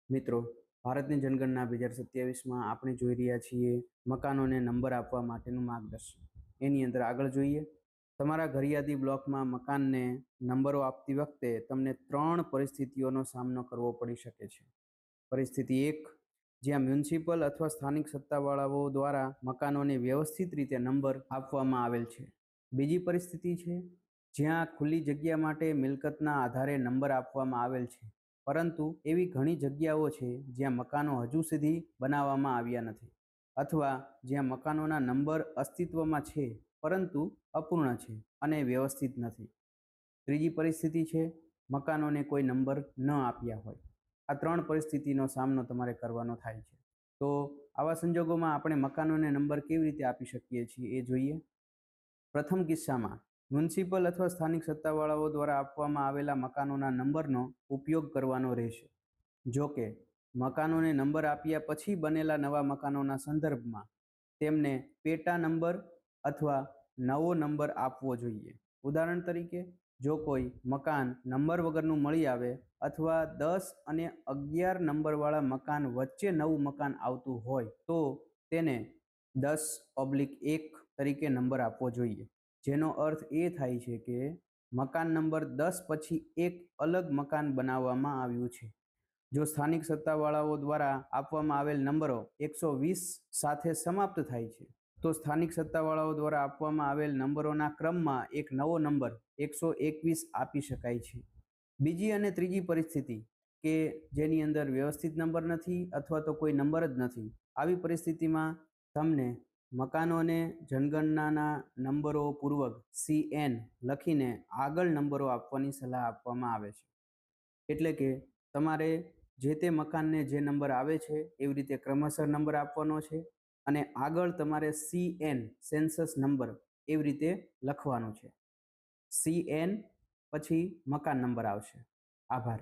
મિત્રો, ભારતની જનગણના 2027માં આપણે જોઈ રહ્યા છીએ મકાનોને નંબર આપવા માટેનું માર્ગદર્શન. એની અંદર આગળ જોઈએ, તમારા ઘરિયાદી બ્લોકમાં મકાનને નંબરો આપતી વખતે તમને 3 પરિસ્થિતિઓનો સામનો કરવો પડી શકે છે. પરિસ્થિતિ 1, જ્યાં મ્યુનિસિપલ અથવા સ્થાનિક સત્તાવાળાઓ દ્વારા મકાનોને વ્યવસ્થિત રીતે નંબર આપવામાં આવેલ છે. બીજી પરિસ્થિતિ છે જ્યાં ખુલ્લી જગ્યા માટે મિલકતના આધારે નંબર આપવામાં આવેલ છે, પરંતુ એવી ઘણી જગ્યાઓ છે જ્યાં મકાનો હજુ સુધી બનાવવામાં આવ્યા નથી, અથવા જ્યાં મકાનોના નંબર અસ્તિત્વમાં છે પરંતુ અપૂર્ણ છે અને વ્યવસ્થિત નથી. ત્રીજી પરિસ્થિતિ છે મકાનોને કોઈ નંબર ન આપ્યા હોય. આ 3 પરિસ્થિતિનો સામનો તમારે કરવાનો થાય છે. તો આવા સંજોગોમાં આપણે મકાનોને નંબર કેવી રીતે આપી શકીએ છીએ એ જોઈએ. પ્રથમ કિસ્સામાં મ્યુનિસિપલ અથવા સ્થાનિક સત્તાવાળાઓ દ્વારા આપવામાં આવેલા મકાનોના નંબરનો ઉપયોગ કરવાનો રહેશે. જો કે મકાનોને નંબર આપ્યા પછી બનેલા નવા મકાનોના સંદર્ભમાં તેમને પેટા નંબર અથવા નવો નંબર આપવો જોઈએ. ઉદાહરણ તરીકે, જો કોઈ મકાન નંબર વગરનું મળી આવે અથવા 10 અને 11 નંબરવાળા મકાન વચ્ચે નવું મકાન આવતું હોય તો તેને 10/1 તરીકે નંબર આપવો જોઈએ, જેનો અર્થ એ થાય છે કે મકાન નંબર 10 પછી એક અલગ મકાન બનાવવામાં આવ્યું છે. જો સ્થાનિક સત્તાવાળાઓ દ્વારા આપવામાં આવેલ નંબરો 120 સાથે સમાપ્ત થાય છે, તો સ્થાનિક સત્તાવાળાઓ દ્વારા આપવામાં આવેલ નંબરોના ક્રમમાં એક નવો નંબર 121 આપી શકાય છે. બીજી અને ત્રીજી પરિસ્થિતિ કે જેની અંદર વ્યવસ્થિત નંબર નથી અથવા તો કોઈ નંબર જ નથી, આવી પરિસ્થિતિમાં તમને મકાનોને જનગણનાના નંબરો પૂર્વક CN લખીને આગળ નંબરો આપવાની સલાહ આપવામાં આવે છે. એટલે કે તમારે જે તે મકાનને જે નંબર આવે છે એવી રીતે ક્રમશઃ નંબર આપવાનો છે અને આગળ તમારે CN સેન્સસ નંબર એવી રીતે લખવાનું છે. CN પછી મકાન નંબર આવશે. આભાર.